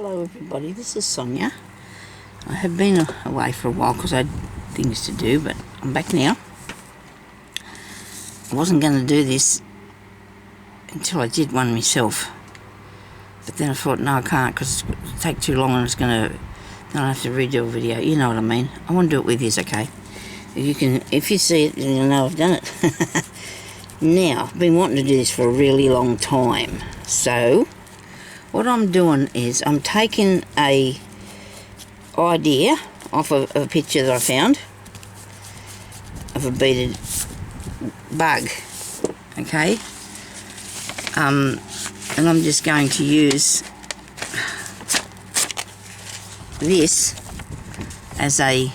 Hello everybody, this is Sonia. I have been away for a while because I had things to do, but I'm back now. I wasn't going to do this until I did one myself, but then I thought no, I can't because it would take too long and it's going to, then I'll have to redo a video, you know what I mean. I want to do it with you, okay? If you see it, then you'll know I've done it. Now, I've been wanting to do this for a really long time, so what I'm doing is I'm taking a idea off of a picture that I found of a beaded bug, okay, and I'm just going to use this as a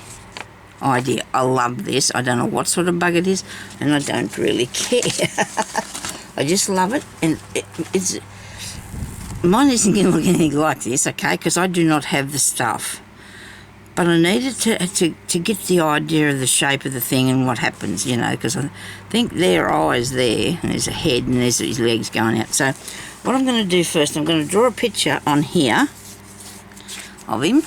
idea. I love this. I don't know what sort of bug it is and I don't really care. I just love it, and it's mine isn't going to look anything like this, okay, because I do not have the stuff. But I needed to get the idea of the shape of the thing and what happens, you know, because I think there are eyes there, and there's a head, and there's his legs going out. So what I'm going to do first, I'm going to draw a picture on here of him.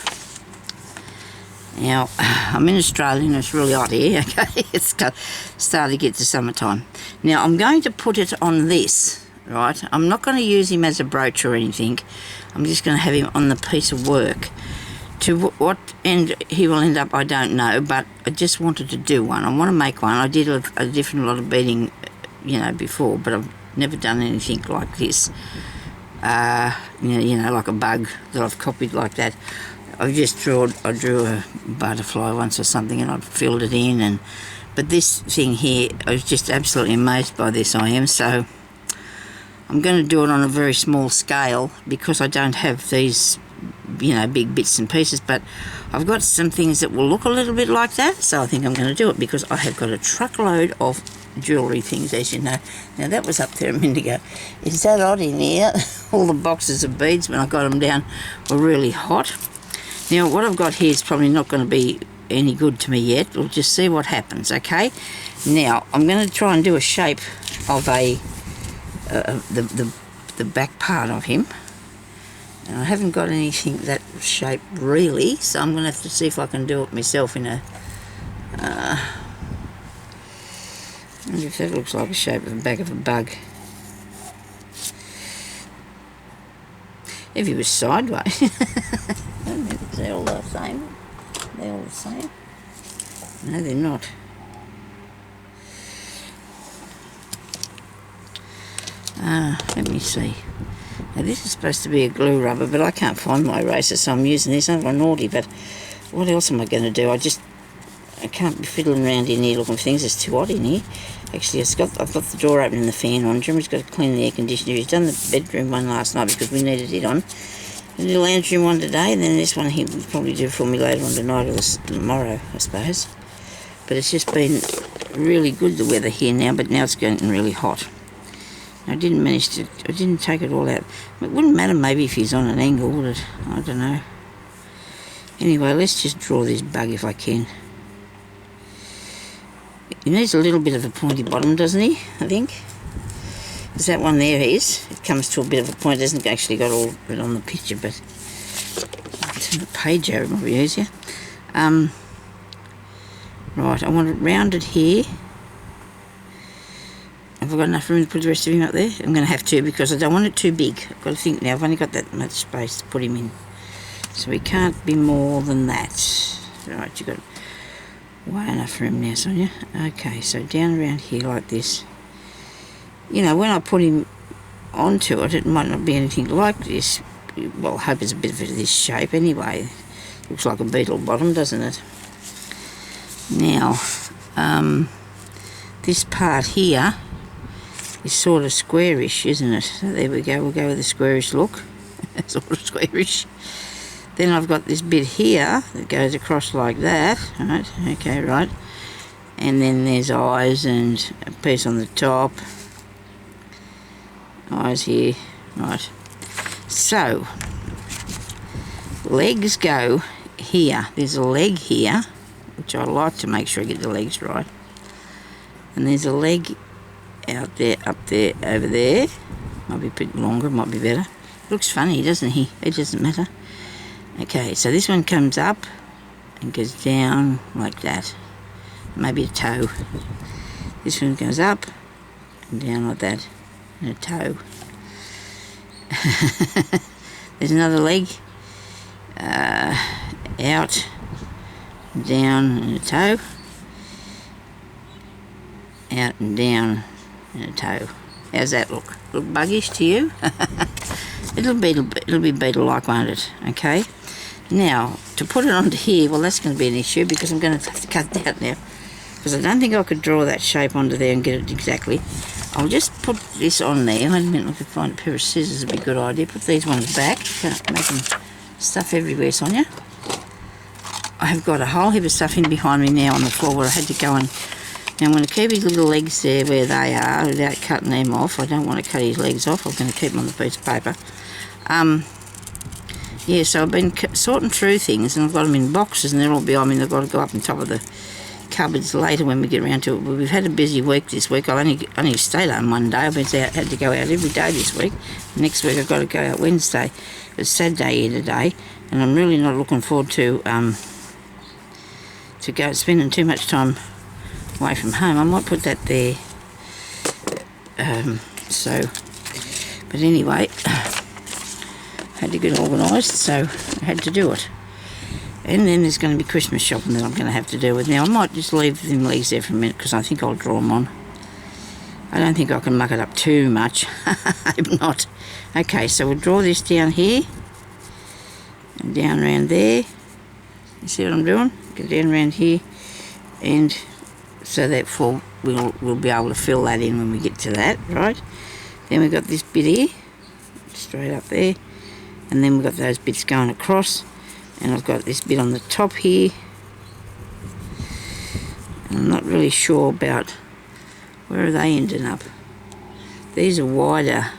Now, I'm in Australia and it's really hot here, okay, it's starting to get to summertime. Now, I'm going to put it on this. Right, I'm not going to use him as a brooch or anything. I'm just going to have him on the piece of work. To what end he will end up, I don't know, but I just wanted to do one. I want to make one. I did a different lot of beading, you know, before, but I've never done anything like this. You know, like a bug that I've copied like that. I drew a butterfly once or something, and I filled it in. But this thing here, I was just absolutely amazed by this. I am so. I'm going to do it on a very small scale because I don't have these, you know, big bits and pieces, but I've got some things that will look a little bit like that, so I think I'm going to do it because I have got a truckload of jewellery things, as you know. Now, that was up there a minute ago. Is that hot in here? All the boxes of beads, when I got them down, were really hot. Now, what I've got here is probably not going to be any good to me yet. We'll just see what happens, okay? Now, I'm going to try and do a shape of the back part of him, and I haven't got anything that shape really, so I'm going to have to see if I can do it myself in a I wonder if that looks like a shape of the back of a bug. If he was sideways. They're all the same. They're all the same. No, they're not. Let me see. Now, this is supposed to be a glue rubber, but I can't find my eraser, so I'm using this. I'm naughty, but what else am I going to do? I can't be fiddling around in here looking for things. It's too hot in here. Actually, I've got the door open and the fan on. Jeremy's got to clean the air conditioner. He's done the bedroom one last night because we needed it on. I did the lounge room one today, and then this one he will probably do for me later on tonight or tomorrow, I suppose. But it's just been really good, the weather here now, but now it's getting really hot. I didn't take it all out. It wouldn't matter maybe if he's on an angle, would it? I don't know. Anyway, let's just draw this bug if I can. He needs a little bit of a pointy bottom, doesn't he? I think. Because that one there is. It comes to a bit of a point. It hasn't actually got all of it on the picture, but turn the page over, might be easier. Right, I want it rounded here. Have I got enough room to put the rest of him up there? I'm going to have to because I don't want it too big. I've got to think now, I've only got that much space to put him in. So he can't be more than that. Right, you've got way enough room now, Sonia. Okay, so down around here like this. You know, when I put him onto it, it might not be anything like this. Well, I hope it's a bit of this shape anyway. Looks like a beetle bottom, doesn't it? Now, this part here is sort of squarish, isn't it? So there we go, we'll go with a squarish look. Sort of squarish. Then I've got this bit here that goes across like that. Right, okay, right. And then there's eyes and a piece on the top. Eyes here, right. So, legs go here. There's a leg here, which I like to make sure I get the legs right. And there's a leg out there, up there, over there. Might be a bit longer, might be better. Looks funny, doesn't he? It doesn't matter. Okay, so this one comes up and goes down like that. Maybe a toe. This one goes up and down like that, and a toe. There's another leg. Out, down, and a toe. Out and down, and a toe. How's that look? Look buggish to you? it'll be beetle-like, won't it? Okay. Now, to put it onto here, well, that's going to be an issue because I'm going to have to cut it out now. Because I don't think I could draw that shape onto there and get it exactly. I'll just put this on there. Wait a minute, I could find a pair of scissors would be a good idea. Put these ones back. Can't make them stuff everywhere, Sonia. I have got a whole heap of stuff in behind me now on the floor where I had to go and... Now I'm going to keep his little legs there where they are without cutting them off. I don't want to cut his legs off. I'm going to keep them on the piece of paper. Yeah, so I've been sorting through things and I've got them in boxes and they're all behind me and they've got to go up on top of the cupboards later when we get around to it. But we've had a busy week this week. I only stayed home one day. I've been had to go out every day this week. Next week I've got to go out Wednesday. It's Saturday here today and I'm really not looking forward to go spending too much time away from home. I might put that there. But anyway, I had to get organised, so I had to do it. And then there's going to be Christmas shopping that I'm going to have to deal with. Now, I might just leave them legs there for a minute because I think I'll draw them on. I don't think I can muck it up too much. I'm not. Okay, so we'll draw this down here and down around there. You see what I'm doing? Go down around here, and so therefore we'll be able to fill that in when we get to that, right? Then we've got this bit here, straight up there, and then we've got those bits going across, and I've got this bit on the top here. And I'm not really sure about where are they ending up. These are wider.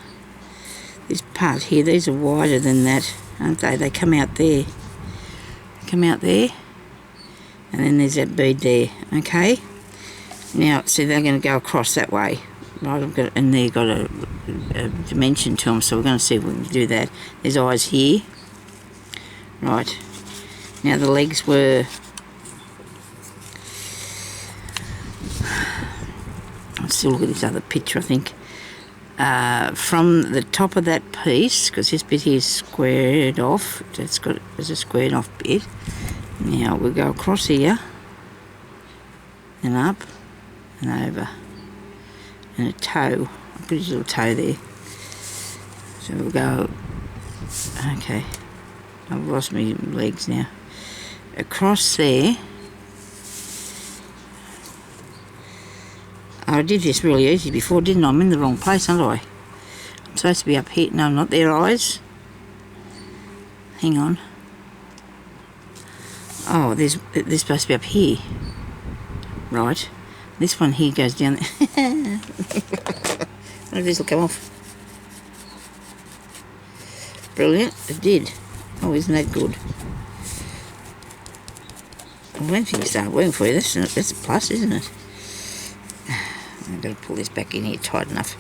This part here, these are wider than that, aren't they? They come out there. Come out there. And then there's that bead there, okay? Now, see, they're going to go across that way, right? And they've got a dimension to them, so we're going to see if we can do that. There's eyes here, right? Now the legs were... Let's still look at this other picture, I think. From the top of that piece, because this bit here is squared off, there's a squared off bit. Now we'll go across here and up and over and a toe. I'll put his little toe there. So we'll go, okay, I've lost my legs now. Across there. I did this really easy before, didn't I? I'm in the wrong place, aren't I? I'm supposed to be up here. No, I'm not. Their eyes. Hang on. Oh, they're supposed to be up here. Right. This one here goes down there. Oh, this will come off. Brilliant. It did. Oh, isn't that good? Well, when things start working for you, that's a plus, isn't it? I've got to pull this back in here tight enough.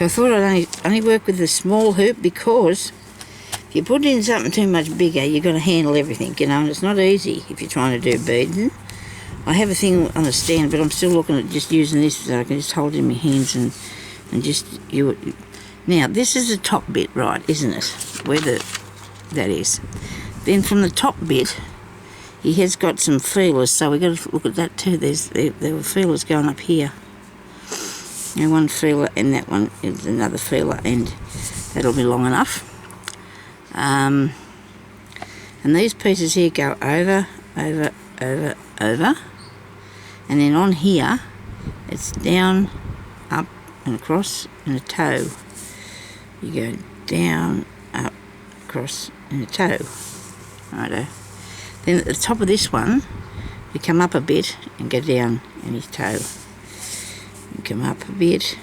I thought I'd only work with the small hoop because if you put in something too much bigger, you've got to handle everything, you know, and it's not easy if you're trying to do beading. I have a thing on a stand, but I'm still looking at just using this so I can just hold it in my hands and just you. Now, this is the top bit, right, isn't it? Where that is. Then from the top bit, he has got some feelers, so we've got to look at that too. There were feelers going up here. And one feeler, and that one is another feeler, and that'll be long enough. And these pieces here go over, over, over, over. And then on here, it's down, up, and across, and a toe. You go down, up, across, and a toe. Righto. Then at the top of this one, you come up a bit and go down and his toe. You come up a bit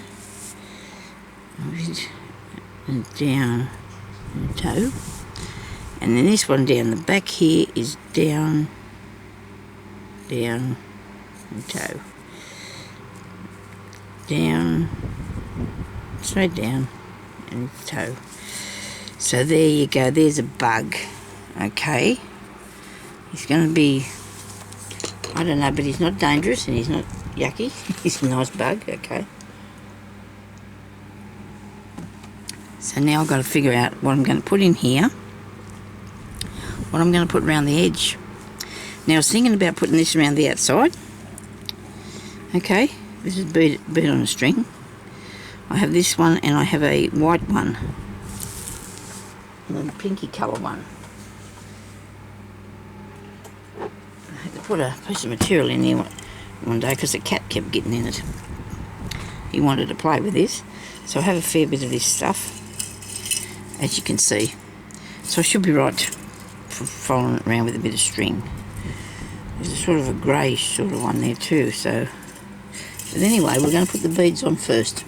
and down and toe. And then this one down the back here is down, down and toe. Down, straight down and his toe. So there you go, there's a bug. Okay. He's going to be, I don't know, but he's not dangerous and he's not yucky. He's a nice bug, okay. So now I've got to figure out what I'm going to put in here, what I'm going to put around the edge. Now I was thinking about putting this around the outside. Okay, this is bead on a string. I have this one and I have a white one. And then a pinky colour one. I had to put a piece of material in there one day because the cat kept getting in it. He wanted to play with this. So I have a fair bit of this stuff, as you can see. So I should be right for following it around with a bit of string. There's a sort of a greyish sort of one there too. So, but anyway, we're going to put the beads on first.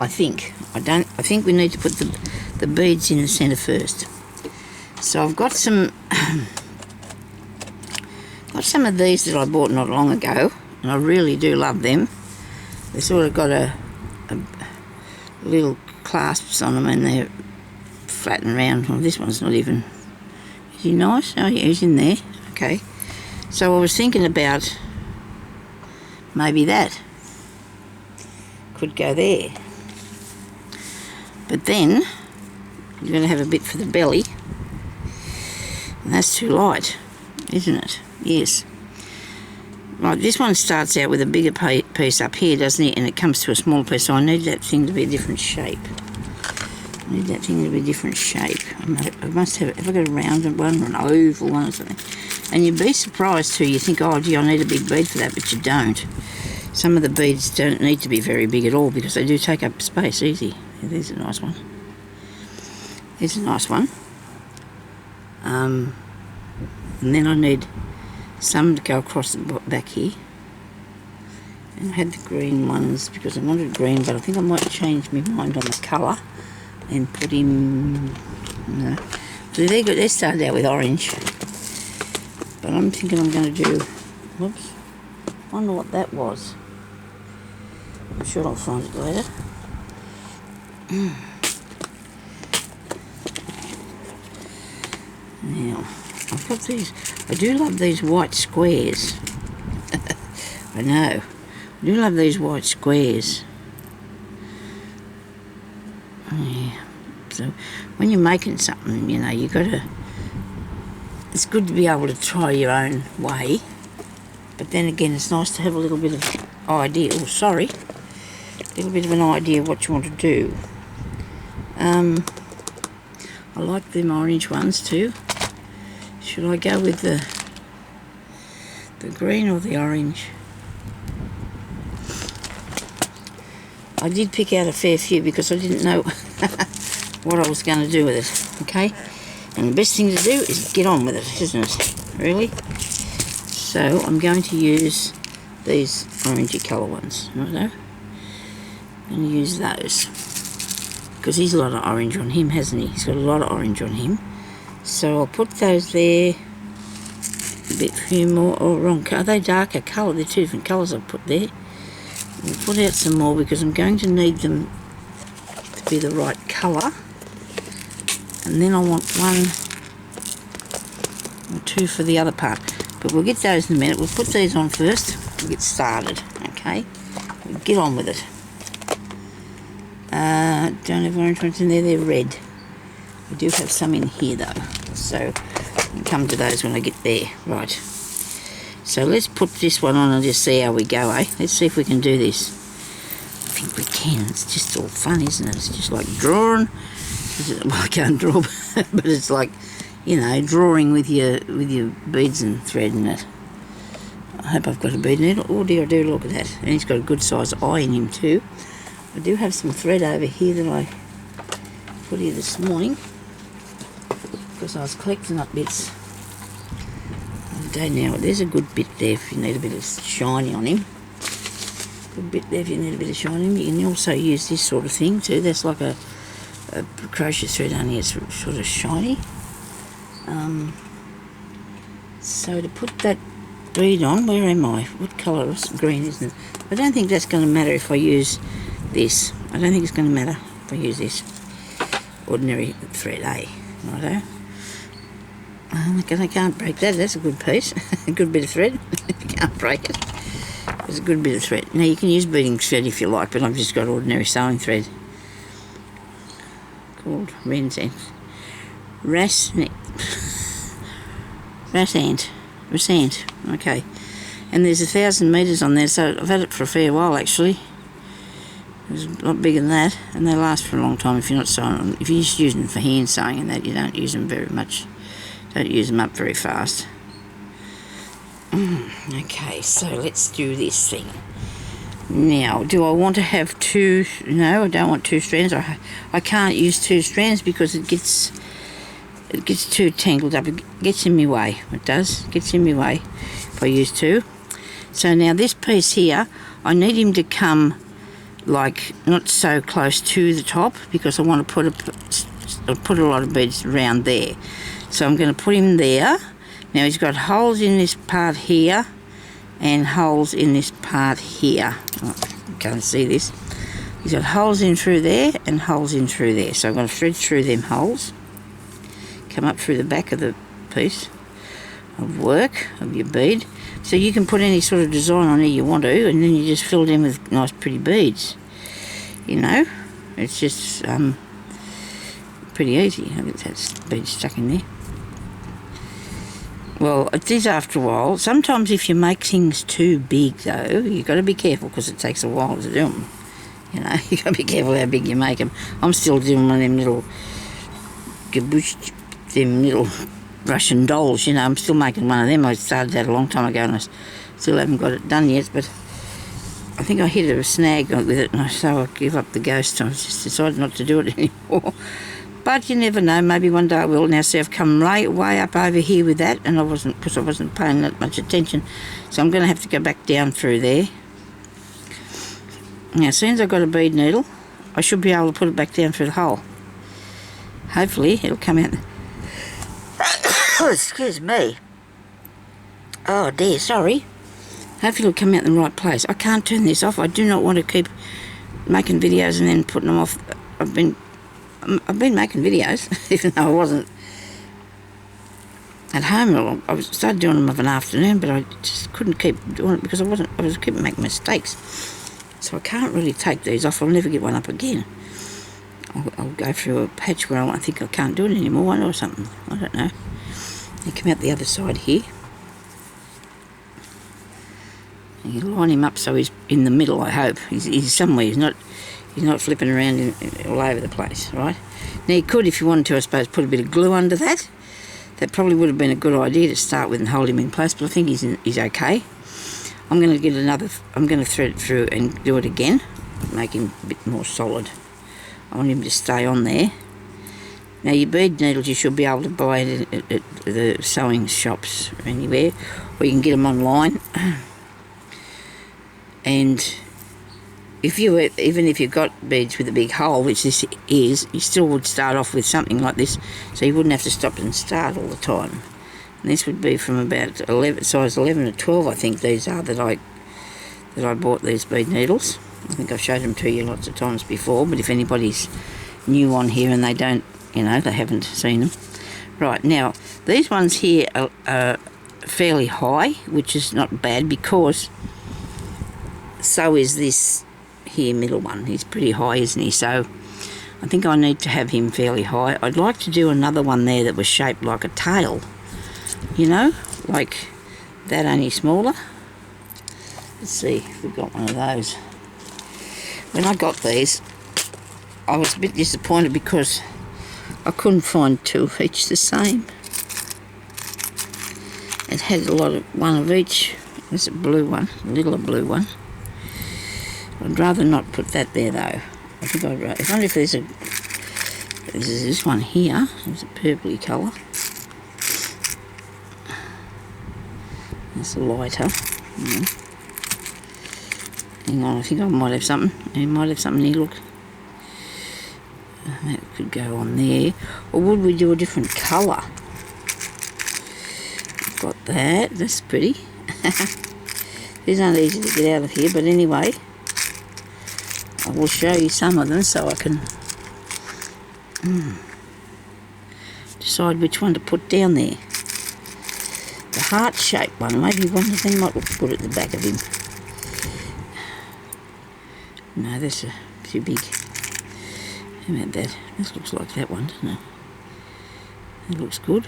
I think we need to put the beads in the centre first. So I've got some of these that I bought not long ago, and I really do love them. They sort of got a little clasps on them, and they're flat and round. Well, this one's not even. Is he nice? Oh yeah, he's in there. Okay. So I was thinking about maybe that could go there. But then you're going to have a bit for the belly, and that's too light, isn't it? Yes. Right, this one starts out with a bigger piece up here, doesn't it? And it comes to a smaller piece, so I need that thing to be a different shape. I must have I got a rounded one or an oval one or something? And you'd be surprised too. You think, oh gee, I need a big bead for that, but you don't. Some of the beads don't need to be very big at all because they do take up space easy. There's a nice one. There's a nice one. And then I need some to go across the back here. And I had the green ones because I wanted green, but I think I might change my mind on the colour and put him. No. So they're good. They started out with orange, but I'm thinking I'm going to do. Whoops. Wonder what that was. I'm sure I'll find it later. Now, I've got these. I do love these white squares. I know. I do love these white squares. Yeah. So, when you're making something, you know, you got to. It's good to be able to try your own way, but then again, it's nice to have a little bit of idea. Oh, sorry. A little bit of an idea of what you want to do. I like them orange ones too. Should I go with the green or the orange? I did pick out a fair few because I didn't know what I was going to do with it, okay? And the best thing to do is get on with it, isn't it? Really? So I'm going to use these orangey colour ones, right? And use those because he's a lot of orange on him, hasn't he? He's got a lot of orange on him. So I'll put those there. A bit few more. Oh, wrong. Are they darker colour? They're two different colours I've put there. I'll put out some more because I'm going to need them to be the right colour. And then I want one or two for the other part. But we'll get those in a minute. We'll put these on first. We'll get started, okay? We'll get on with it. Don't have orange ones in there, they're red. I do have some in here though, so I'll come to those when I get there. Right, so let's put this one on and just see how we go, eh? Let's see if we can do this. I think we can. It's just all fun, isn't it? It's just like drawing. Well, I can't draw, but it's like, you know, drawing with your beads and thread in it. I hope I've got a bead in it. Oh dear, I do, look at that. And he's got a good size eye in him too. I do have some thread over here that I put here this morning because I was collecting up bits the day now. There's a good bit there if you need a bit of shiny on him. Good bit there if you need a bit of shiny on him. You can also use this sort of thing too. That's like a crochet thread, only it's sort of shiny. So to put that bead on, where am I? What colour is green, isn't it? I don't think that's going to matter if I use this. I don't think it's going to matter if I use this ordinary thread, righto. I can't break that. That's a good piece. A good bit of thread. You can't break it. It's a good bit of thread. Now you can use beading thread if you like, but I've just got ordinary sewing thread called Rassant. Okay. And there's 1,000 metres on there, so I've had it for a fair while actually. It's a lot bigger than that, and they last for a long time if you're not sewing them. If you're just using them for hand sewing and that, you don't use them very much. Don't use them up very fast. Okay, so let's do this thing. Now, do I want to have two? No, I don't want two strands. I can't use two strands because it gets too tangled up. It gets in my way. It does. It gets in my way if I use two. So now this piece here, I need him to come like not so close to the top because I want to put a lot of beads around there. So I'm going to put him there. Now he's got holes in this part here and holes in this part here. Oh, you can't see this. He's got holes in through there and holes in through there. So I'm going to thread through them holes, come up through the back of the piece of work of your bead. So you can put any sort of design on there you want to, and then you just fill it in with nice pretty beads. You know, it's just pretty easy. I think that's bead stuck in there. Well, it is after a while. Sometimes if you make things too big though, you've got to be careful because it takes a while to do them. You know, you've got to be careful how big you make them. I'm still doing one of them little Russian dolls, you know. I'm still making one of them. I started that a long time ago and I still haven't got it done yet, but I think I hit a snag with it and so I give up the ghost. I just decided not to do it anymore. But you never know, maybe one day I will. Now see, I've come way up over here with that, and I wasn't paying that much attention. So I'm going to have to go back down through there. Now as soon as I've got a bead needle, I should be able to put it back down through the hole. Hopefully it'll come out. Oh, excuse me. Oh dear, sorry. Hopefully it'll come out in the right place. I can't turn this off. I do not want to keep making videos and then putting them off. I've been making videos, even though I wasn't at home. I started doing them of an afternoon, but I just couldn't keep doing it because I was keeping making mistakes. So I can't really take these off. I'll never get one up again. I'll go through a patch where I think I can't do it anymore or something. I don't know. You come out the other side here. And you line him up so he's in the middle, I hope. He's somewhere. He's not flipping around all over the place, right? Now you could, if you wanted to, I suppose, put a bit of glue under that. That probably would have been a good idea to start with and hold him in place, but I think he's okay. I'm going to thread it through and do it again, make him a bit more solid. I want him to stay on there. Now your bead needles you should be able to buy at the sewing shops or anywhere, or you can get them online. And even if you've got beads with a big hole, which this is, you still would start off with something like this, so you wouldn't have to stop and start all the time. And this would be from about size 11 to 12, I think these are that I bought these bead needles. I think I've showed them to you lots of times before, but if anybody's new on here and they don't, you know, they haven't seen them. Right, now these ones here are fairly high, which is not bad because so is this here middle one. He's pretty high, isn't he? So I think I need to have him fairly high. I'd like to do another one there that was shaped like a tail, you know, like that, only smaller. Let's see if we've got one of those. When I got these, I was a bit disappointed because I couldn't find two of each the same. It had one of each. There's a blue one, a little blue one. I'd rather not put that there though. I think I'd rather, I wonder if there's this one here. There's a purpley colour. It's lighter. Hang on, I think I might have something. I might have something here, look. That could go on there. Or would we do a different colour? Got that. That's pretty. These aren't easy to get out of here, but anyway. I will show you some of them so I can decide which one to put down there. The heart-shaped one, maybe one of them might look good at the back of him. No, that's too big. How about that? This looks like that one, doesn't it? It looks good.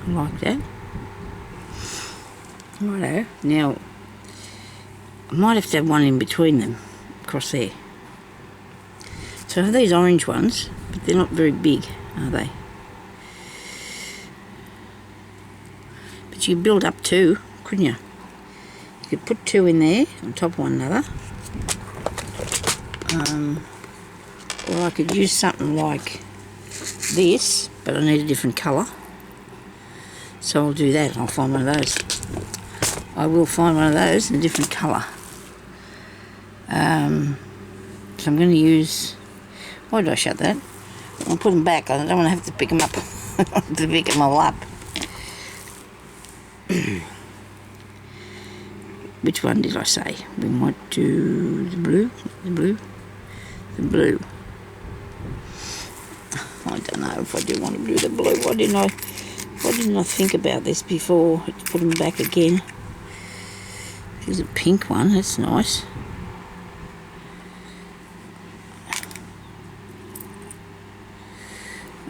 I like that. Righto. Now, I might have to have one in between them, across there. So I have these orange ones, but they're not very big, are they? But you could build up two, couldn't you? You could put two in there, on top of one another. Or I could use something like this, but I need a different colour. So I'll do that, I'll find one of those. I will find one of those in a different colour. So I'm going to use... Why did I shut that? I'll put them back. I don't want to have to pick them up. I want to pick them all up. Which one did I say? We might do the blue. The blue. I don't know if I do want to do the blue. Why didn't I think about this before? Let's put them back again. Here's a pink one. That's nice.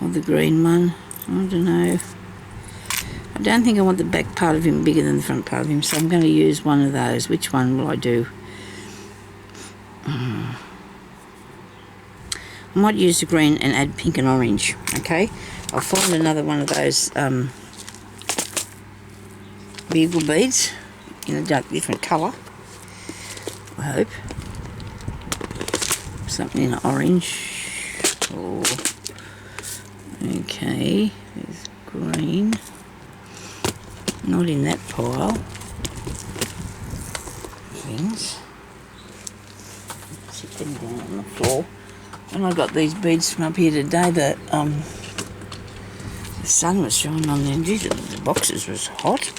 Or the green one. I don't know. I don't think I want the back part of him bigger than the front part of him, so I'm going to use one of those. Which one will I do? I might use the green and add pink and orange, okay? I'll find another one of those bugle beads in a different colour, I hope. Something in orange. Or, okay, there's green. Not in that pile. Things. Sit them down on the floor. When I got these beads from up here today, the sun was shining on them. The boxes was hot.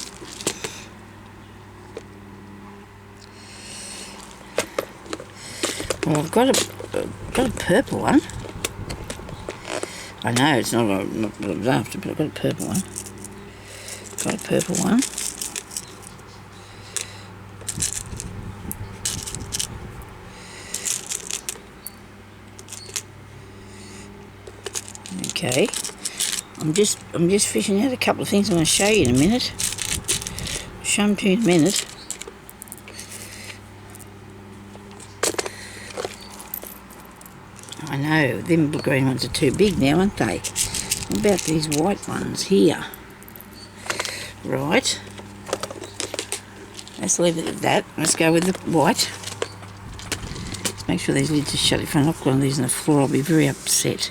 Well, I've got a purple one. I know it's not what I was after, but I've got a purple one. Got a purple one. Okay. I'm just fishing out a couple of things I'm going to show you in a minute. Show them to you in a minute. I know, them green ones are too big now, aren't they? What about these white ones here? Right. Let's leave it at that. Let's go with the white. Let's make sure these lids are shut. If I'm not going these on the floor, I'll be very upset.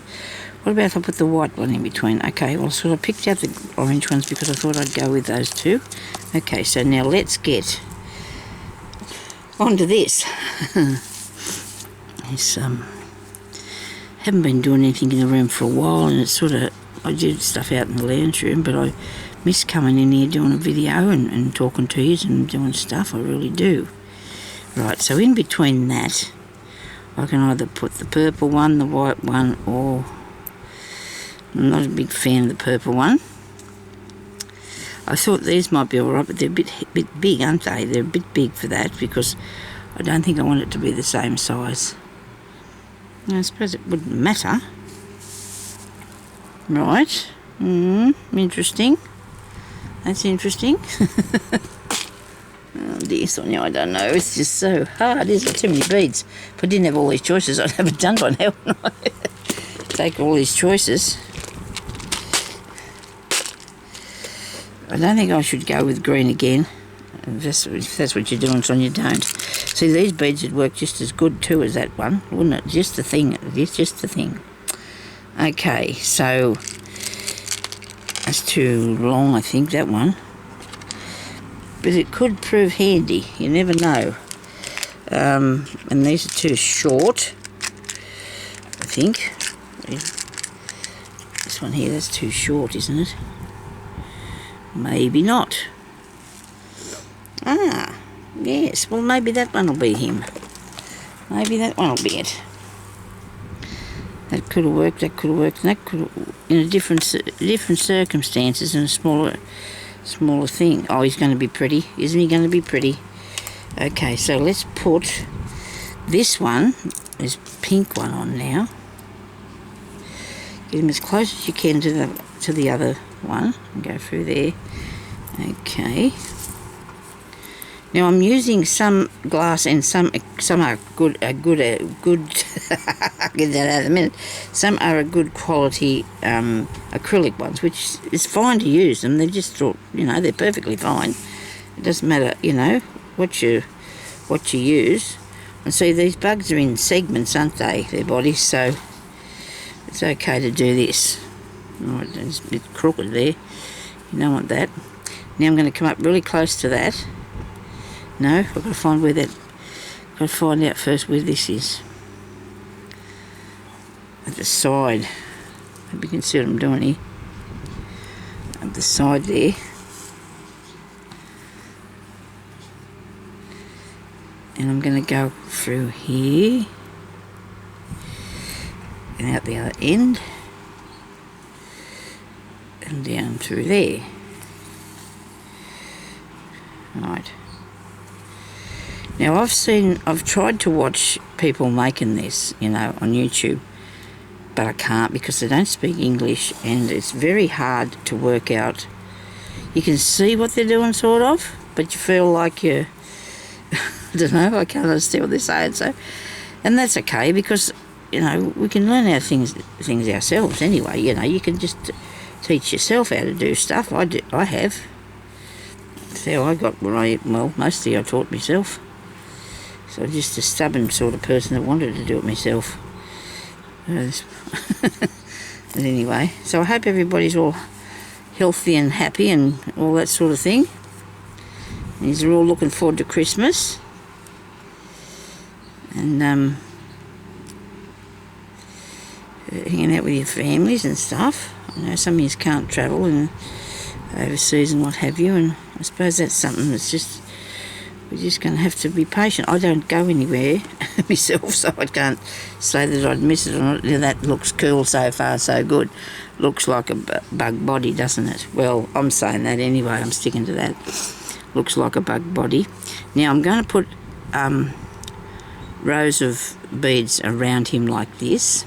What about if I put the white one in between? Okay, well, so I picked out the orange ones because I thought I'd go with those two. Okay, so now let's get onto this. It's, haven't been doing anything in the room for a while, and it's sort of, I did stuff out in the lounge room, but I miss coming in here doing a video and talking to you and doing stuff. I really do. Right, so in between that, I can either put the purple one, the white one, or I'm not a big fan of the purple one. I thought these might be alright, but they're a bit big, aren't they? They're a bit big for that because I don't think I want it to be the same size. I suppose it wouldn't matter. Right. Interesting. That's interesting. Oh dear, Sonia, I don't know. It's just so hard, isn't it? Too many beads. If I didn't have all these choices, I'd have it done by now, wouldn't I? Take all these choices. I don't think I should go with green again. If that's what you're doing, Sonia, don't. See, these beads would work just as good too as that one, wouldn't it? Just the thing. It's just the thing. Okay, so that's too long, I think, that one. But it could prove handy. You never know. And these are too short, I think. This one here, that's too short, isn't it? Maybe not. Ah, yes. Well, maybe that one will be him. Maybe that one will be it. could have worked, that could have worked, and that could have, in a different circumstances and a smaller thing. Oh, he's going to be pretty. Isn't he going to be pretty? Okay, so let's put this one, this pink one on now. Get him as close as you can to the other one and go through there. Okay. Now I'm using some glass and some are good. I'll get that out in a minute. Some are a good quality acrylic ones, which is fine to use them. They're just, they're perfectly fine. It doesn't matter, what you use. And see, these bugs are in segments, aren't they? Their bodies, so it's okay to do this. Right, it's a bit crooked there. You don't want that. Now I'm going to come up really close to that. No, I've got to find where that. I've got to find out first where this is. At the side. Hope you can see what I'm doing here. At the side there. And I'm going to go through here and out the other end and down through there. Right. Now I've tried to watch people making this, on YouTube, but I can't because they don't speak English and it's very hard to work out. You can see what they're doing sort of, but you feel like you're I don't know, I can't understand what they're saying, and that's okay because, we can learn our things ourselves anyway, you can just teach yourself how to do stuff. I have. That's how I got mostly I taught myself. So I'm just a stubborn sort of person that wanted to do it myself. But anyway, so I hope everybody's all healthy and happy and all that sort of thing. And you're all looking forward to Christmas. And hanging out with your families and stuff. I know some of you can't travel and overseas and what have you, and I suppose that's something that's we're just going to have to be patient. I don't go anywhere myself, so I can't say that I'd miss it or not. That looks cool so far, so good. Looks like a bug body, doesn't it? Well, I'm saying that anyway. I'm sticking to that. Looks like a bug body. Now I'm going to put rows of beads around him like this.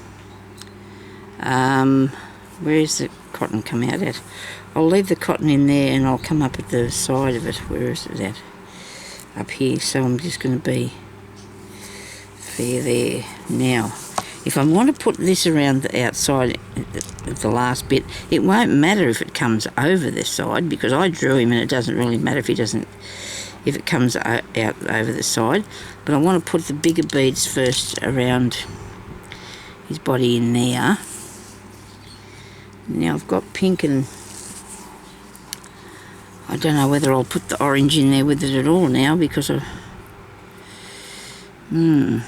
Where's the cotton come out at? I'll leave the cotton in there and I'll come up at the side of it. Where is it at? Up here. So I'm just going to be fair there. Now, if I want to put this around the outside at the last bit, it won't matter if it comes over the side because I drew him and it doesn't really matter if it comes out over the side. But I want to put the bigger beads first around his body in there. Now I've got pink and I don't know whether I'll put the orange in there with it at all now because of some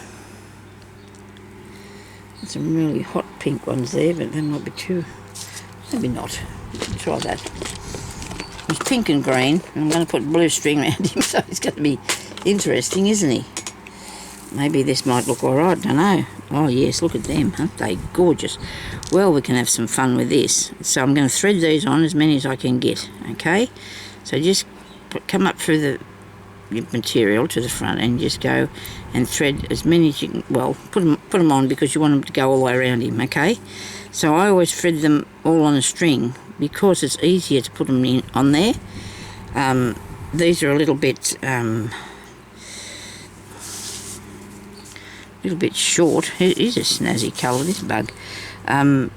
really hot pink ones there, but they might be too, maybe not. Try that. It's pink and green, and I'm going to put blue string around him, so it's going to be interesting, isn't he? Maybe this might look alright, don't know. Oh yes, look at them, aren't they gorgeous? Well, we can have some fun with this. So I'm going to thread these on as many as I can get, okay? So just come up through the material to the front and just go and thread as many as you can. Well, put them on because you want them to go all the way around him, okay? So I always thread them all on a string because it's easier to put them in on there. These are a little bit short. It is a snazzy colour, this bug. They're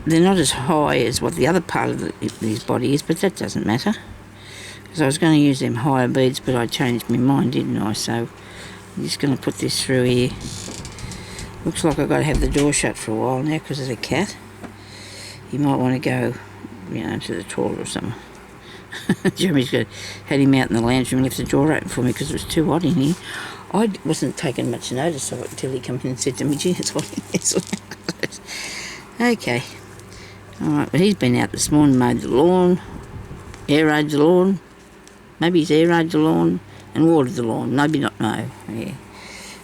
not as high as what the other part of his body is, but that doesn't matter. Because I was going to use them higher beads, but I changed my mind, didn't I? So I'm just going to put this through here. Looks like I've got to have the door shut for a while now because of the cat. You might want to go, to the toilet or something. Jeremy's had him out in the lounge room and left the door open for me because it was too hot in here. I wasn't taking much notice of it until he came in and said to me, gee, it's hot in here. Okay. Alright, but he's been out this morning, mowed the lawn, aerated the lawn. Maybe he's aerated the lawn and watered the lawn. Maybe not, no. Yeah.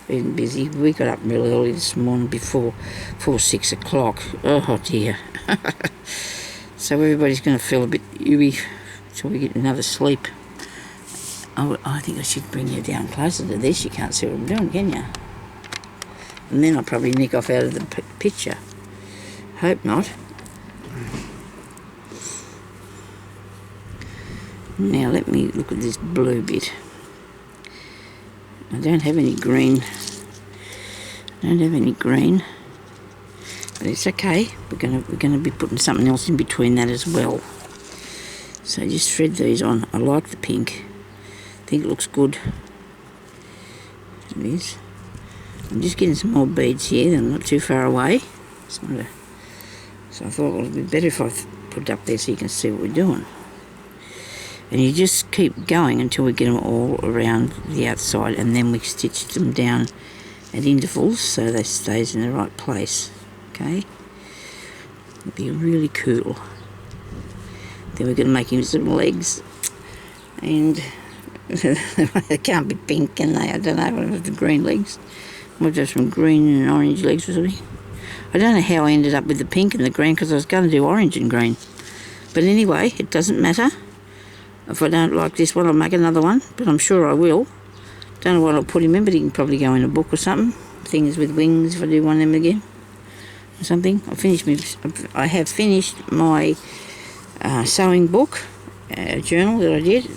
been busy. We got up real early this morning before 6 o'clock. Oh dear. So everybody's going to feel a bit ooey till we get another sleep. I think I should bring you down closer to this. You can't see what I'm doing, can you? And then I'll probably nick off out of the picture. Hope not. Now let me look at this blue bit. I don't have any green. But it's okay. We're gonna be putting something else in between that as well. So just thread these on. I like the pink. I think it looks good. It is. I'm just getting some more beads here. They're not too far away. So I thought it would be better if I put it up there so you can see what we're doing. And you just keep going until we get them all around the outside, and then we stitch them down at intervals so they stays in the right place. Okay? It'll be really cool. Then we're going to make him some legs. And they can't be pink, can they? I don't know. What about the green legs? Might have some green and orange legs or something. I don't know how I ended up with the pink and the green, because I was going to do orange and green. But anyway, it doesn't matter. If I don't like this one, I'll make another one, but I'm sure I will. Don't know what I'll put him in, but he can probably go in a book or something. Things with wings, if I do one of them again. Or something. I have finished my sewing book, journal that I did.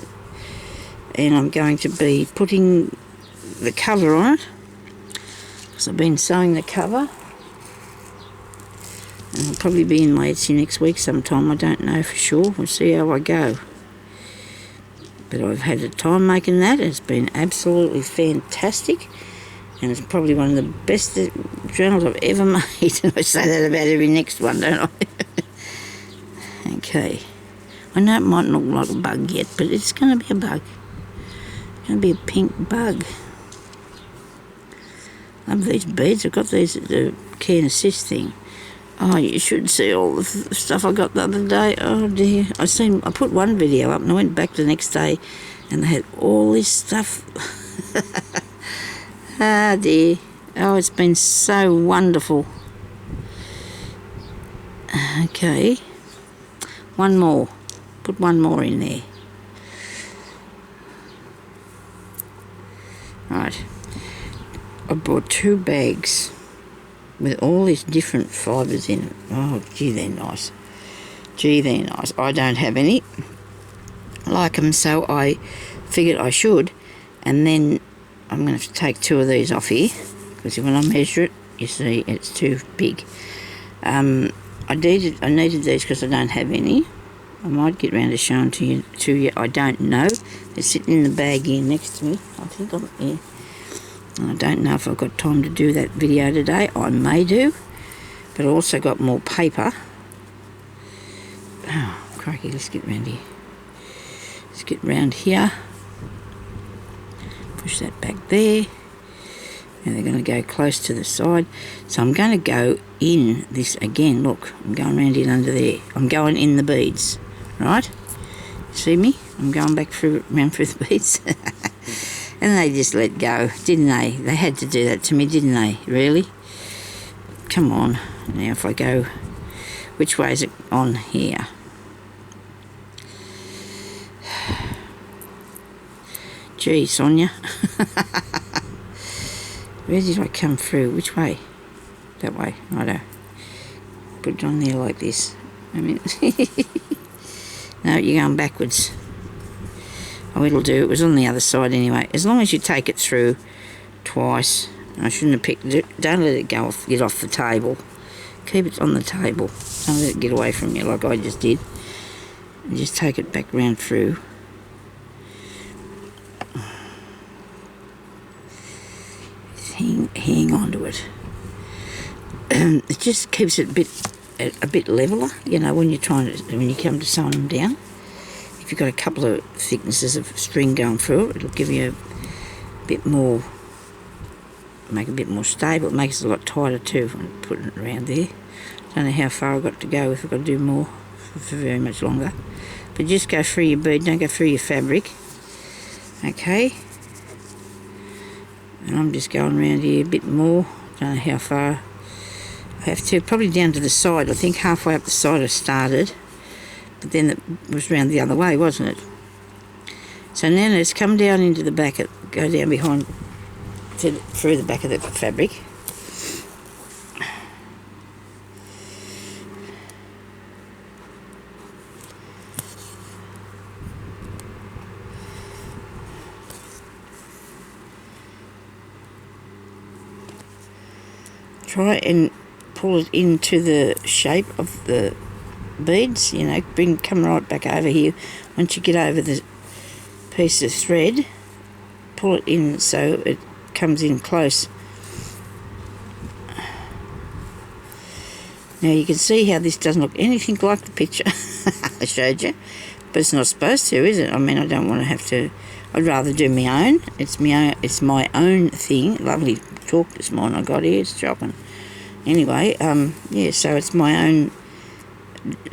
And I'm going to be putting the cover on it. So I've been sewing the cover. And I'll probably be in my Etsy next week sometime. I don't know for sure. We'll see how I go. But I've had a time making that. It's been absolutely fantastic. And it's probably one of the best journals I've ever made. And I say that about every next one, don't I? Okay. I know it might not look like a bug yet, but it's going to be a bug. It's going to be a pink bug. Love these beads. I've got these at the Care and Assist thing. Oh, you should see all the stuff I got the other day. Oh dear. I put one video up and I went back the next day and they had all this stuff. Ah dear. Oh, it's been so wonderful. Okay. One more. Put one more in there. Right. I bought 2 bags with all these different fibres in it. Oh, gee, they're nice. Gee, they're nice. I don't have any. I like them, so I figured I should. And then I'm going to take 2 of these off here, because when I measure it, you see it's too big. I needed these because I don't have any. I might get round to showing to you. I don't know. They're sitting in the bag here next to me. I think I'm here. I don't know if I've got time to do that video today. I may do. But I also got more paper. Oh, crikey, let's get round here. Let's get round here. Push that back there. And they're going to go close to the side. So I'm going to go in this again. Look, I'm going round in under there. I'm going in the beads. Right? See me? I'm going back round through the beads. And they just let go, didn't they? They had to do that to me, didn't they? Really? Come on. Now if I go... Which way is it on here? Gee, Sonia. Where did I come through? Which way? That way. Righto. Put it on there like this. I mean... No, you're going backwards. Oh, it'll do. It was on the other side anyway. As long as you take it through twice. I shouldn't have picked it. Don't let it get off the table. Keep it on the table. Don't let it get away from you like I just did. And just take it back round through. Hang on to it. It just keeps it a bit leveler, you know, when you come to sewing them down. If you've got a couple of thicknesses of string going through it, it'll give you a bit more, make it a bit more stable. It makes it a lot tighter too when putting it around there. Don't know how far I've got to go, if I've got to do more for very much longer. But just go through your bead, don't go through your fabric. Okay. And I'm just going around here a bit more. Don't know how far I have to. Probably down to the side. I think halfway up the side I started. But then it was round the other way, wasn't it? So now let's come down into the back, go down behind, through the back of the fabric. Try and pull it into the shape of the beads, you know, come right back over here. Once you get over the piece of thread, pull it in so it comes in close. Now you can see how this doesn't look anything like the picture I showed you, but it's not supposed to, is it? I mean, I don't want to have to. I'd rather do my own. It's my own thing. Lovely talk this morning I got here. It's chopping. Anyway, yeah, so it's my own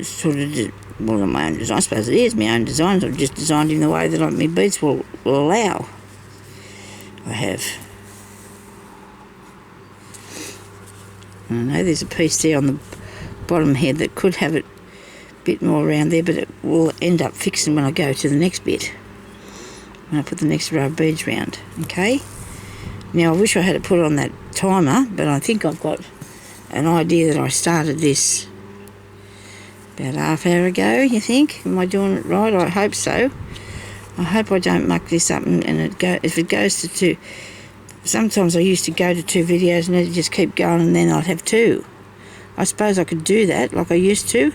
sort of, well, not my own design, I suppose it is my own designs. I've just designed in the way that my beads will allow. I have. I know there's a piece there on the bottom here that could have it a bit more around there, but it will end up fixing when I go to the next bit, when I put the next row of beads round. Okay, now I wish I had to put on that timer, but I think I've got an idea that I started this about half hour ago. You think? Am I doing it right? I hope so. I hope I don't muck this up and if it goes to two. Sometimes I used to go to 2 videos and it'd just keep going, and then I'd have 2. I suppose I could do that like I used to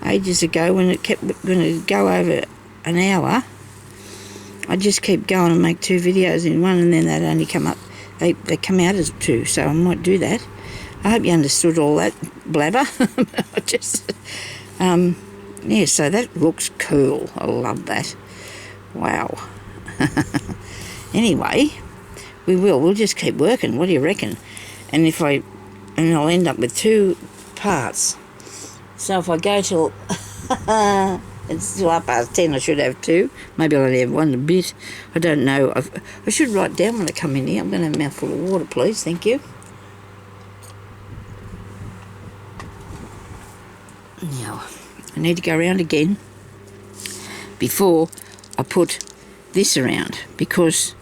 ages ago when it'd go over an hour. I'd just keep going and make 2 videos in one, and then they'd only come up. They come out as 2, so I might do that. I hope you understood all that blabber. I just, yeah, so that looks cool. I love that. Wow. Anyway, we'll just keep working. What do you reckon? And I'll end up with 2 parts. So if I go till it's 10:30, I should have 2. Maybe I'll only have 1 a bit. I don't know. I should write down when I come in here. I'm going to have a mouthful of water, please. Thank you. Now, I need to go around again before I put this around, because,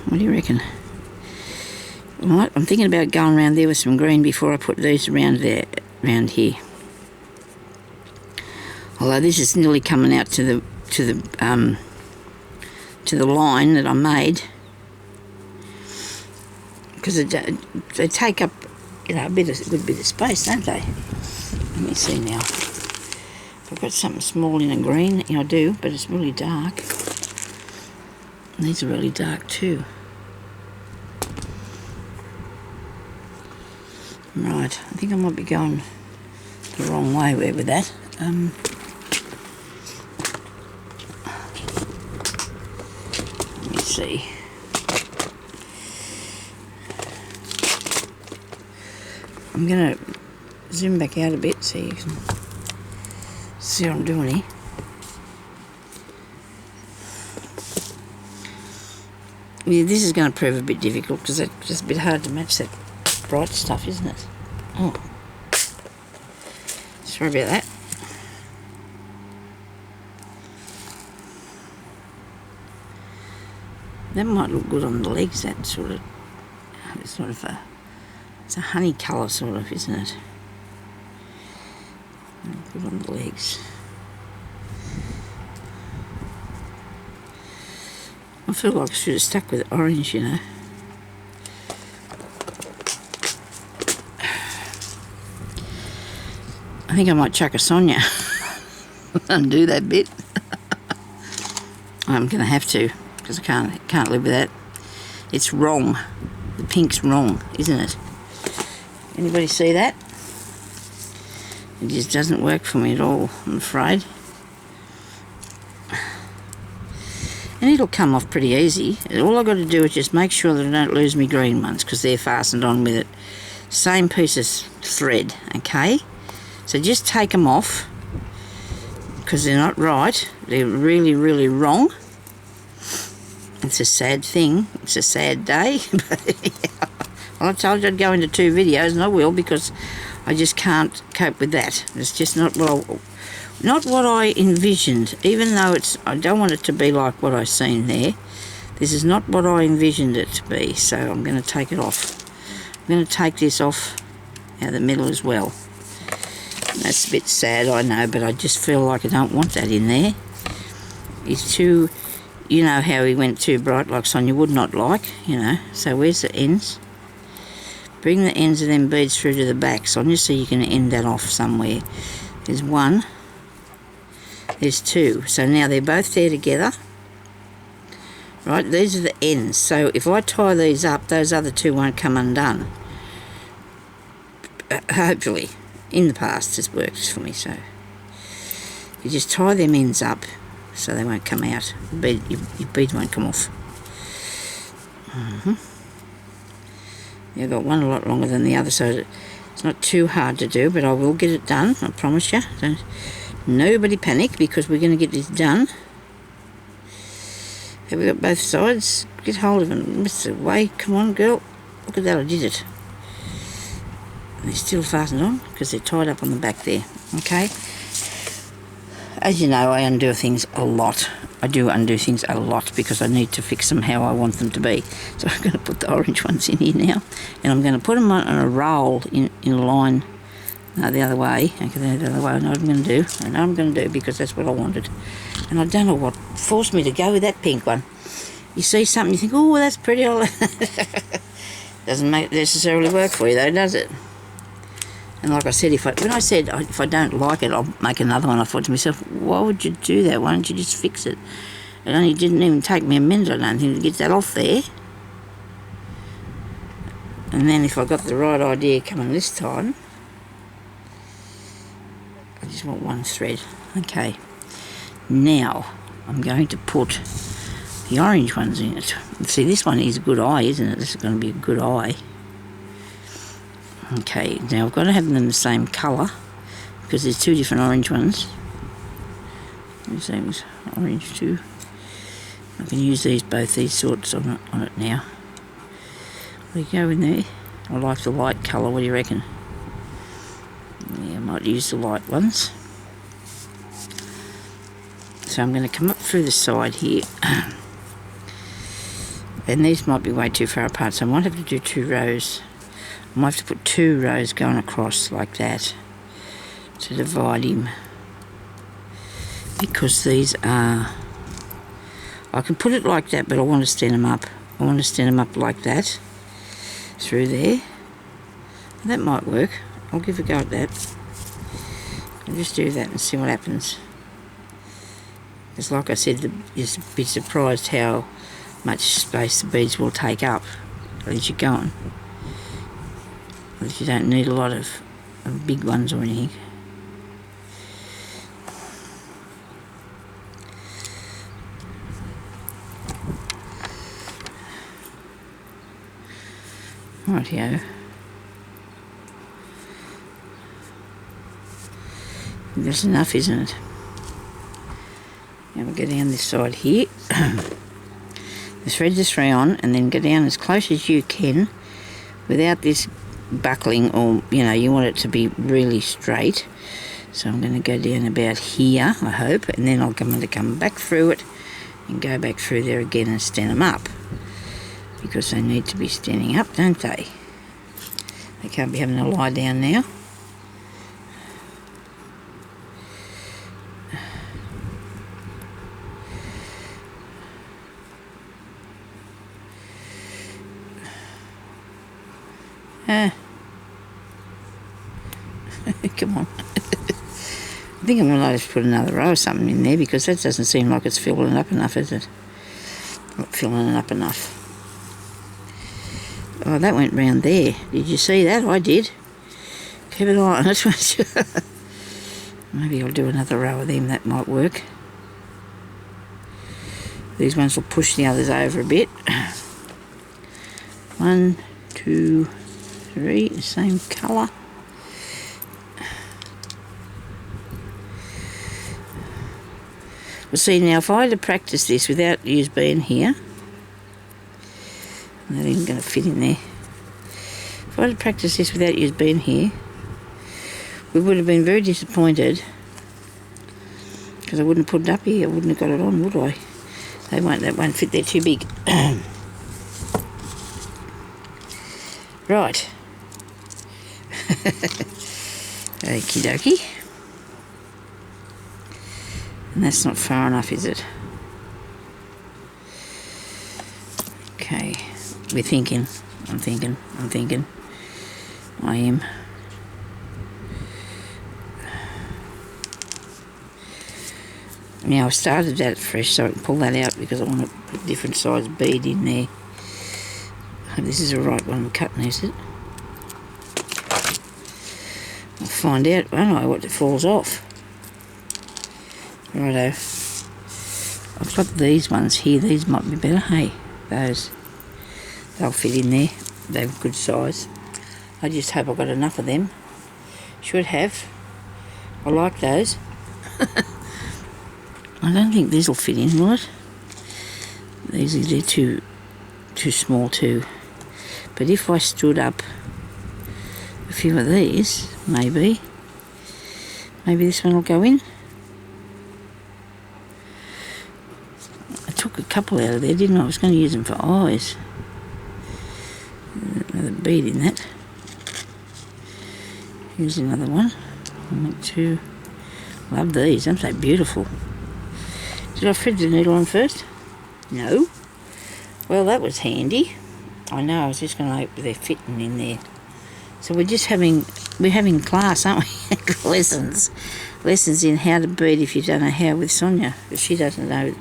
what do you reckon? Right, I'm thinking about going around there with some green before I put these around here. Although this is nearly coming out to the line that I made, because they take up, you know, a good bit of space, don't they? Let me see now. I've got something small in a green. Yeah, I do, but it's really dark. And these are really dark too. Right, I think I might be going the wrong way with that. Let me see. I'm going to zoom back out a bit so you can see what I'm doing here. Yeah, this is going to prove a bit difficult because it's just a bit hard to match that bright stuff, isn't it? Oh, sorry about that. That might look good on the legs, that sort of, it's a honey colour sort of, isn't it? Good on the legs. I feel like I should have stuck with orange, you know. I think I might chuck a Sonia and do that bit. I'm going to have to, because I can't live with that. It's wrong. The pink's wrong, isn't it? Anybody see that? It just doesn't work for me at all, I'm afraid. And it'll come off pretty easy. All I've got to do is just make sure that I don't lose my green ones, because they're fastened on with it. Same piece of thread, okay? So just take them off, because they're not right. They're really, really wrong. It's a sad thing. It's a sad day. Well, I told you I'd go into 2 videos, and I will, because I just can't cope with that. It's just not what I envisioned. Even though I don't want it to be like what I seen there. This is not what I envisioned it to be. So I'm going to take it off. I'm going to take this off out of the middle as well. That's a bit sad, I know, but I just feel like I don't want that in there. It's too, you know how he went too bright, like Sonia would not like, you know. So where's the ends? Bring the ends of them beads through to the back, Sonia, so you can end that off somewhere. There's 1. There's 2. So now they're both there together. Right, these are the ends. So if I tie these up, those other 2 won't come undone. Hopefully. In the past it's worked for me, so you just tie them ends up so they won't come out. Your beads won't come off. I've got one a lot longer than the other, so it's not too hard to do, but I will get it done, I promise you. Don't nobody panic, because we're going to get this done. Have we got both sides? Get hold of them. Mr. Way, come on, girl. Look at that, I did it. They're still fastened on because they're tied up on the back there. Okay. As you know, I undo things a lot. I do undo things a lot because I need to fix them how I want them to be. So I'm going to put the orange ones in here now, and I'm going to put them on a roll in a line the other way. Okay, the other way. I know what I'm going to do. I know what I'm going to do because that's what I wanted. And I don't know what forced me to go with that pink one. You see something, you think, oh, that's pretty. Doesn't necessarily work for you though, does it? And like I said, when I said if I don't like it, I'll make another one, I thought to myself, why would you do that? Why don't you just fix it? It only didn't even take me a minute, I don't think, to get that off there. And then if I got the right idea coming this time, I just want 1 thread. Okay. Now, I'm going to put the orange ones in it. See, this one is a good eye, isn't it? This is going to be a good eye. Okay, now I've got to have them the same colour because there's 2 different orange ones. The same as orange too. I can use both these sorts on it now. There you go in there. I like the light colour, what do you reckon? Yeah, I might use the light ones. So I'm going to come up through the side here. And these might be way too far apart, so I might have to do 2 rows. I might have to put 2 rows going across like that to divide him, because these are, I can put it like that, but I want to stand them up. I want to stand them up like that through there. That might work. I'll give a go at that. I'll just do that and see what happens. It's like I said, you'll be surprised how much space the beads will take up as you're going. But you don't need a lot of big ones or anything. Rightio. That's enough, isn't it? Now we'll go down this side here. Thread the 3 on and then go down as close as you can without this buckling, or you want it to be really straight. So I'm going to go down about here, I hope, and then I'm going to come back through it and go back through there again and stand them up, because they need to be standing up, don't they? They can't be having to lie down now. Come on. I think I'm going to just put another row or something in there, because that doesn't seem like it's filling it up enough, is it? Not filling it up enough. Oh, that went round there. Did you see that? I did. Keep an eye on it. Maybe I'll do another row of them. That might work. These ones will push the others over a bit. 1, 2, 3, the same colour. Well, see, now if I had to practice this without yous being here, going to fit in there. If I'd practiced this without you being here, we would have been very disappointed, because I wouldn't have put it up here. I wouldn't have got it on, would I? That won't fit there, too big. Right. Okie dokie. And that's not far enough, is it? Okay. We're thinking. I'm thinking. I am. Now I started that fresh so I can pull that out because I want to put a different size bead in there. I hope this is the right one I'm cutting, is it? I'll find out, won't I, what falls off. Righto. I've got these ones here. These might be better. Hey, those. They'll fit in there. They're good size. I just hope I got enough of them. Should have. I like those. I don't think these will fit in, will it? They're too small too. But if I stood up a few of these, maybe this one will go in. I took a couple out of there, didn't I? I was going to use them for eyes. Another bead in that. Here's another one. Love these, aren't they beautiful? Did I thread the needle on first? No. Well, that was handy. I know, I was just going to hope they're fitting in there. So we're having class, aren't we? Lessons in how to bead if you don't know how with Sonia. But she doesn't know.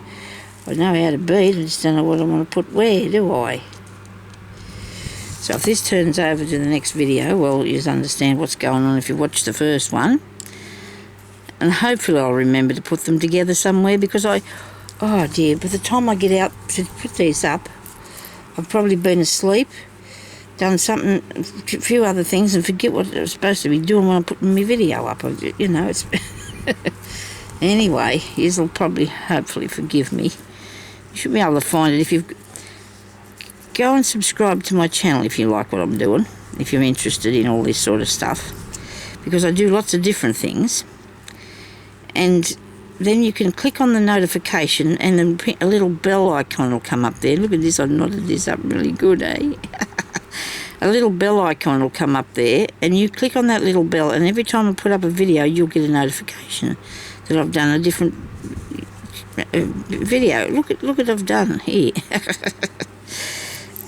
I know how to bead, I just don't know what I want to put where, do I? So if this turns over to the next video, well, you'll understand what's going on if you watch the first one. And hopefully I'll remember to put them together somewhere, because oh dear, by the time I get out to put these up, I've probably been asleep, done something, a few other things, and forget what I was supposed to be doing when I put my video up. You know, it's... Anyway, you'll probably, hopefully forgive me. You should be able to find it if you've... Go and subscribe to my channel if you like what I'm doing, if you're interested in all this sort of stuff, because I do lots of different things. And then you can click on the notification and then a little bell icon will come up there. Look at this, I've knotted this up really good, eh? A little bell icon will come up there, and you click on that little bell, and every time I put up a video, you'll get a notification that I've done a different video. Look at what I've done here.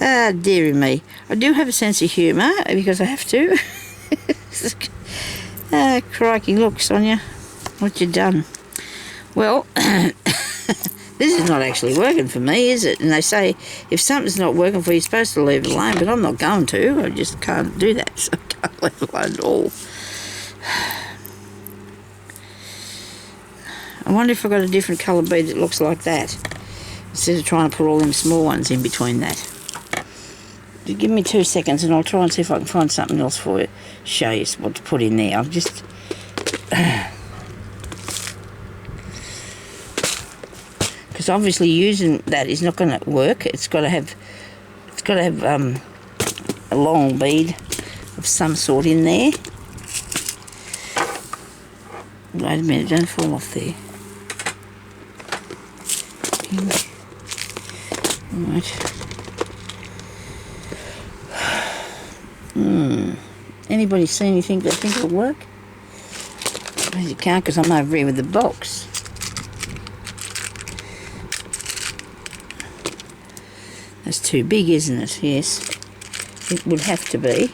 Ah, dearie me. I do have a sense of humour, because I have to. Ah, crikey, look, Sonia. What you done? Well, this is not actually working for me, is it? And they say if something's not working for you, you're supposed to leave it alone, but I'm not going to. I just can't do that, so I can't leave it alone at all. I wonder if I've got a different colour bead that looks like that, instead of trying to put all them small ones in between that. Just give me 2 seconds and I'll try and see if I can find something else for you, show you what to put in there. I've just... Because obviously using that is not going to work. It's got to have a long bead of some sort in there. Wait a minute, don't fall off there. Right. Anybody see anything they think will work? Well, you can't, because I'm over here with the box. That's too big, isn't it? Yes. It would have to be.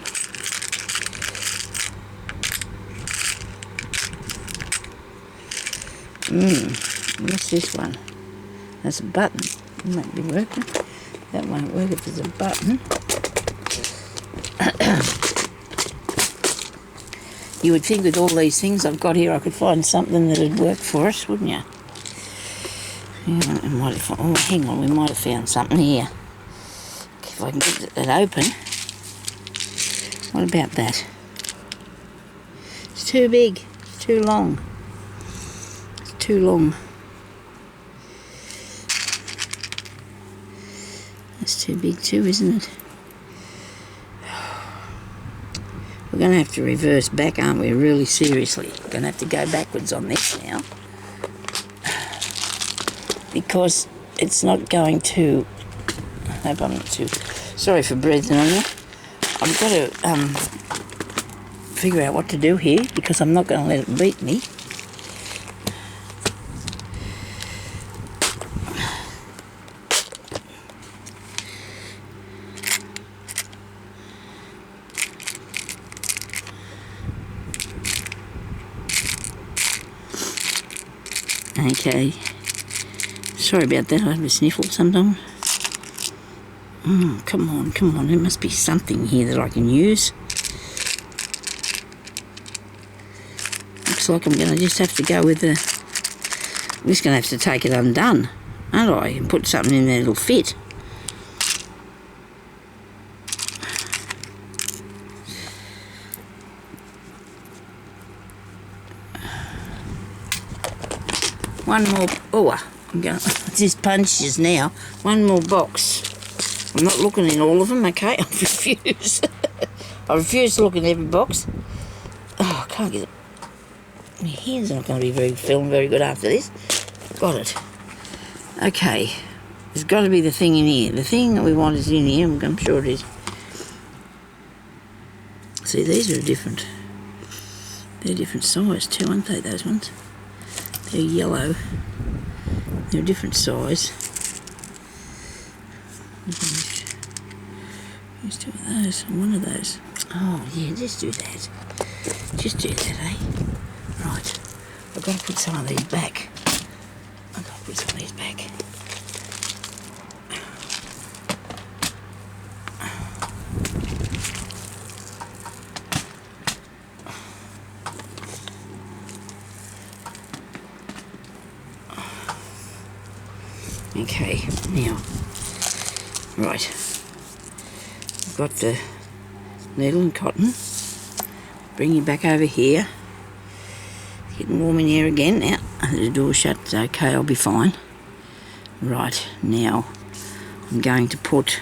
What's this one? That's a button. It won't be working. That won't work if there's a button. You would think with all these things I've got here I could find something that would work for us, wouldn't you? Oh, hang on, we might have found something here. If I can get that open. What about that? It's too big. It's too long. It's too long. That's too big too, isn't it? going to have to reverse back, aren't we? Really seriously. We're going to have to go backwards on this now. Because it's not going to... I hope I'm not too... Sorry for breathing on you. I've got to figure out what to do here because I'm not going to let it beat me. Okay. Sorry about that, I have a sniffle sometimes. Come on, come on. There must be something here that I can use. Looks like I'm going to just have to go with the... I'm just going to have to take it undone, aren't I? And put something in there that'll fit. One more... Oh, I'm going to... Just punches now. One more box. I'm not looking in all of them, okay? I refuse. I refuse to look in every box. Oh, I can't get it. My hand's not going to be feeling very good after this. Got it. Okay. There's got to be the thing in here. The thing that we want is in here. I'm sure it is. See, these are different. They're different size too, aren't they, those ones? They're yellow. They're a different size. Use two of those, one of those. Oh, yeah, just do that. Just do that, eh? Right. I've got to put some of these back. I've got to put some of these back. Okay, now, right, I've got the needle and cotton, bring you back over here, getting warm in here again. Now, the door's shut, okay, I'll be fine. Right, now, I'm going to put